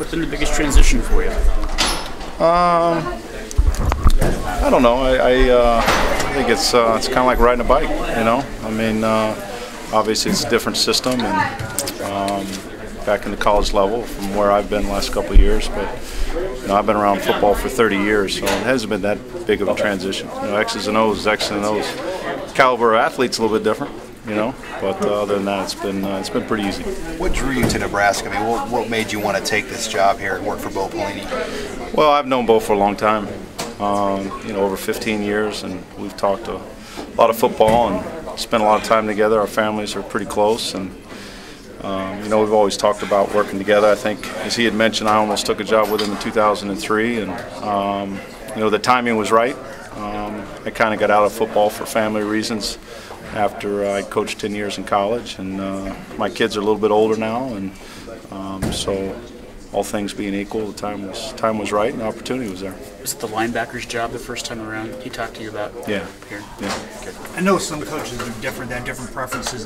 What's been the biggest transition for you? I don't know. I think it's kind of like riding a bike. You know, I mean, obviously it's a different system, and back in the college level from where I've been the last couple of years. But you know, I've been around football for 30 years, so it hasn't been that big of a transition. You know, X's and O's, X's and O's. Caliber of athlete's a little bit different, you know. But other than that, it's been pretty easy. What drew you to Nebraska? I mean, what made you want to take this job here and work for Bo Pelini? Well, I've known Bo for a long time. You know, over 15 years, and we've talked a lot of football and spent a lot of time together. Our families are pretty close, and you know, we've always talked about working together. I think, as he had mentioned, I almost took a job with him in 2003, and you know, the timing was right. I kind of got out of football for family reasons after I coached 10 years in college, and my kids are a little bit older now, and so all things being equal, the time was right and the opportunity was there. Was it the linebacker's job the first time around he talked to you about? Yeah. Here? Yeah. Good. I know some coaches are different, they have different preferences.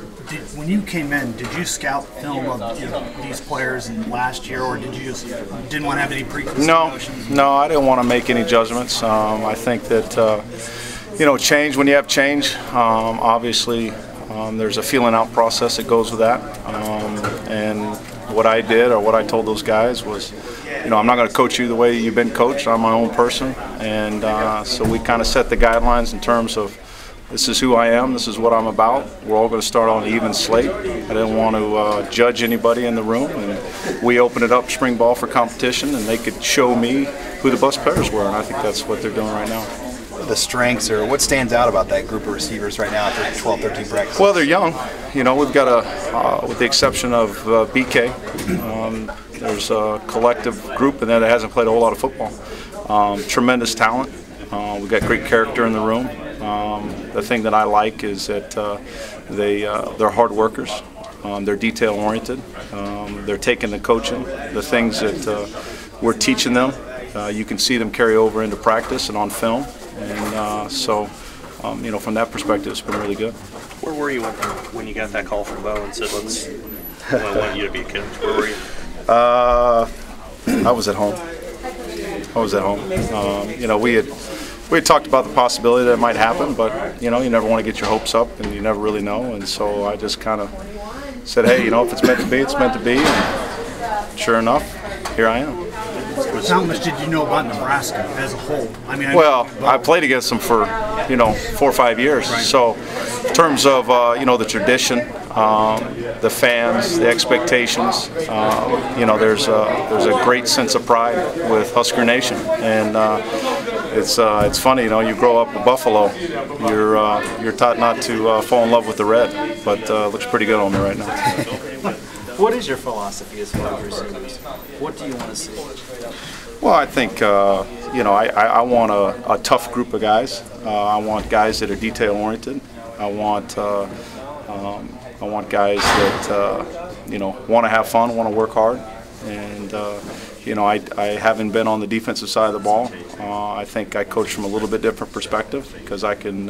When you came in, did you scout film of these players in last year, or did you just didn't want to have any preconceived notions? No, I didn't want to make any judgments. I think that you know, change, when you have change, obviously there's a feeling out process that goes with that, and what I did, or what I told those guys, was, you know, I'm not going to coach you the way you've been coached. I'm my own person, and so we kind of set the guidelines in terms of, this is who I am, this is what I'm about. We're all going to start on an even slate. I didn't want to judge anybody in the room, and we opened it up spring ball for competition, and they could show me who the best players were, and I think that's what they're doing right now. The strengths, or what stands out about that group of receivers right now after 12, 13 practices? Well, they're young. You know, we've got with the exception of BK, there's a collective group in there that hasn't played a whole lot of football. Tremendous talent. We've got great character in the room. The thing that I like is that they're hard workers. They're detail oriented. They're taking the coaching, the things that we're teaching them. You can see them carry over into practice and on film. And so, you know, from that perspective, it's been really good. Where were you when you got that call from Bo and said, I want you to be a coach? Where were you? I was at home. You know, we had talked about the possibility that it might happen, but, you know, you never want to get your hopes up, and you never really know. And so I just kind of said, hey, you know, if it's meant to be, it's meant to be. And sure enough, here I am. How much did you know about Nebraska as a whole? I mean, I played against them for, you know, 4 or 5 years. Right. So, in terms of you know, the tradition, the fans, the expectations, you know, there's a great sense of pride with Husker Nation, and it's funny, you know, you grow up in Buffalo, you're taught not to fall in love with the red, but looks pretty good on me right now. What is your philosophy as far as receivers? What do you want to see? Well, I think, you know, I want a tough group of guys. I want guys that are detail-oriented. I want guys that, you know, want to have fun, want to work hard. And, you know, I haven't been on the defensive side of the ball. I think I coach from a little bit different perspective because I can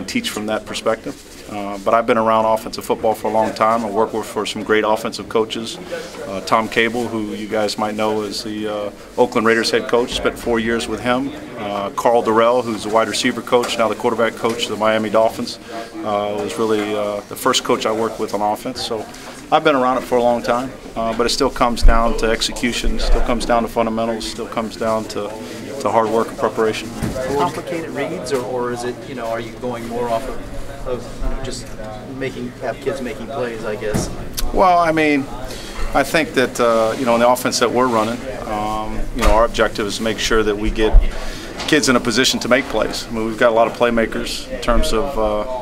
teach from that perspective. But I've been around offensive football for a long time. I worked for some great offensive coaches. Tom Cable, who you guys might know is the Oakland Raiders head coach, spent 4 years with him. Carl Durrell, who's the wide receiver coach, now the quarterback coach of the Miami Dolphins, was really the first coach I worked with on offense. So I've been around it for a long time, but it still comes down to execution, still comes down to fundamentals, still comes down to hard work and preparation. Complicated reads, or is it, you know, are you going more off of just have kids making plays, I guess? Well, I mean, I think that you know, in the offense that we're running, you know, our objective is to make sure that we get kids in a position to make plays. I mean, we've got a lot of playmakers in terms of,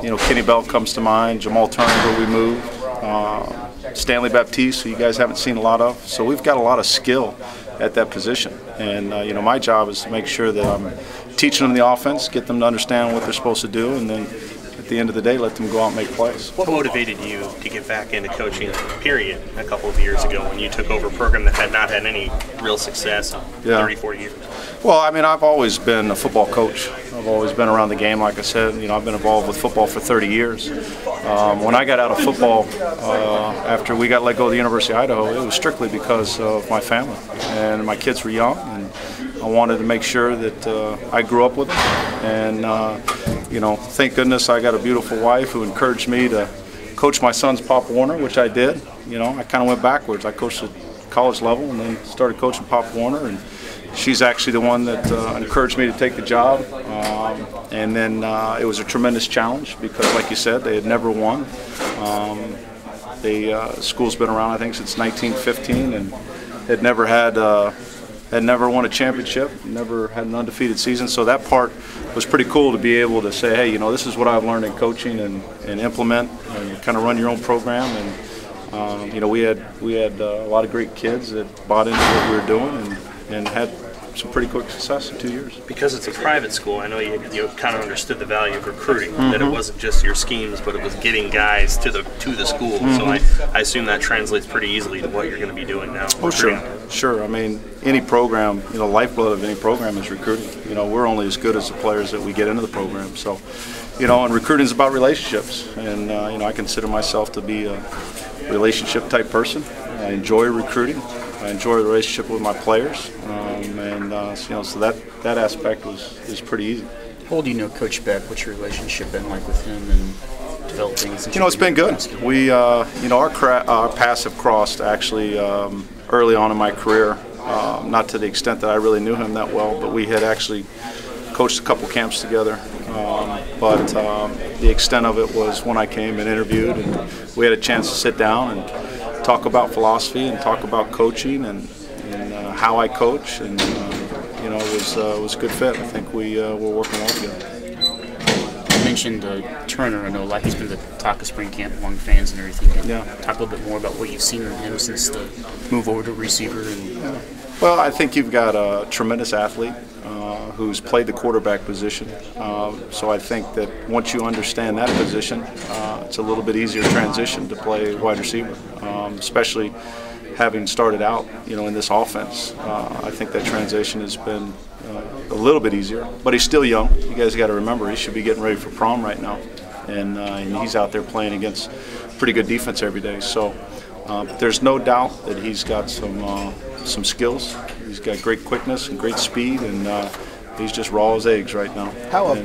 you know, Kenny Bell comes to mind, Jamal Turner, who we moved, Stanley Baptiste, who you guys haven't seen a lot of. So we've got a lot of skill at that position. And, you know, my job is to make sure that I'm teaching them the offense, get them to understand what they're supposed to do, and then at the end of the day, let them go out and make plays. What motivated you to get back into coaching, period, a couple of years ago when you took over a program that had not had any real success in 30, 40 years? Well, I mean, I've always been a football coach. I've always been around the game, like I said. You know, I've been involved with football for 30 years. When I got out of football after we got let go of the University of Idaho, it was strictly because of my family, and my kids were young, and I wanted to make sure that I grew up with them. And you know, thank goodness I got a beautiful wife who encouraged me to coach my son's Pop Warner, which I did. You know, I kind of went backwards. I coached at college level and then started coaching Pop Warner, and she's actually the one that encouraged me to take the job. And then it was a tremendous challenge because, like you said, they had never won. The school's been around, I think, since 1915, and had never won a championship, never had an undefeated season. So that part was pretty cool to be able to say, hey, you know, this is what I've learned in coaching and implement and kind of run your own program. And you know, we had a lot of great kids that bought into what we were doing and had some pretty quick success in 2 years. Because it's a private school, I know you kind of understood the value of recruiting, that it wasn't just your schemes, but it was getting guys to the school. So I assume that translates pretty easily to what you're going to be doing now. Oh, sure. I mean, any program, you know, lifeblood of any program is recruiting. You know, we're only as good as the players that we get into the program. So, you know, and recruiting is about relationships. And, you know, I consider myself to be a relationship type person. I enjoy recruiting. I enjoy the relationship with my players, and you know, so that aspect is pretty easy. How old do you know Coach Beck? What's your relationship been like with him and developing? You know, it's been good. We, you know, our paths have crossed actually early on in my career. Not to the extent that I really knew him that well, but we had actually coached a couple camps together. But the extent of it was when I came and interviewed, and we had a chance to sit down and talk about philosophy and talk about coaching and how I coach, and you know, it was a good fit. I think we were working well together. You mentioned Turner. I know he's been the talk of spring camp among fans and everything. Yeah. Talk a little bit more about what you've seen in him since the move over to receiver. And Well, I think you've got a tremendous athlete who's played the quarterback position. So I think that once you understand that position, it's a little bit easier transition to play wide receiver, especially having started out, you know, in this offense. I think that transition has been a little bit easier, but he's still young. You guys got to remember, he should be getting ready for prom right now, and he's out there playing against pretty good defense every day. So there's no doubt that he's got some skills. He's got great quickness and great speed, and he's just raw as eggs right now. How up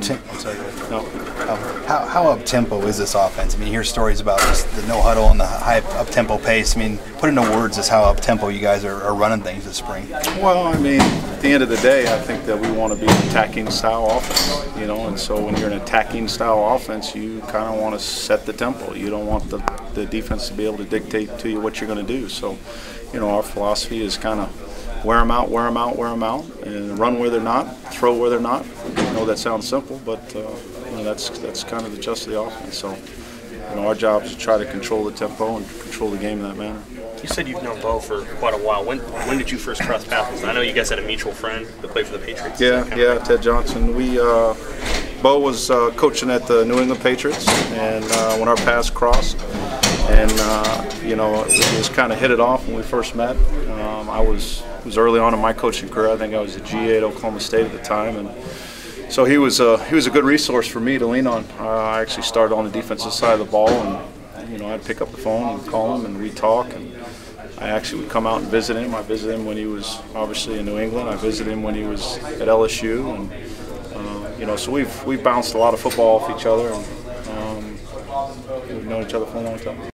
tempo is this offense? I mean, you hear stories about just the no huddle and the high up tempo pace. I mean, put into words just how up tempo you guys are running things this spring. Well, I mean, at the end of the day, I think that we want to be an attacking style offense, you know, and so when you're an attacking style offense, you kind of want to set the tempo. You don't want the defense to be able to dictate to you what you're going to do. So, you know, our philosophy is kind of wear them out, and run where they're not, throw where they're not. I know that sounds simple, but you know, that's kind of the gist of the offense. So, you know, our job is to try to control the tempo and control the game in that manner. You said you've known Bo for quite a while. When did you first cross paths? I know you guys had a mutual friend that played for the Patriots. Yeah, Ted Johnson. Bo was coaching at the New England Patriots, and when our paths crossed, and you know, it was kind of hit it off when we first met. It was early on in my coaching career. I think I was a GA at Oklahoma State at the time, and so he was a good resource for me to lean on. I actually started on the defensive side of the ball, and you know, I'd pick up the phone and call him, and we'd talk. And I actually would come out and visit him. I visited him when he was obviously in New England. I visited him when he was at LSU, and you know, so we've bounced a lot of football off each other, and we've known each other for a long time.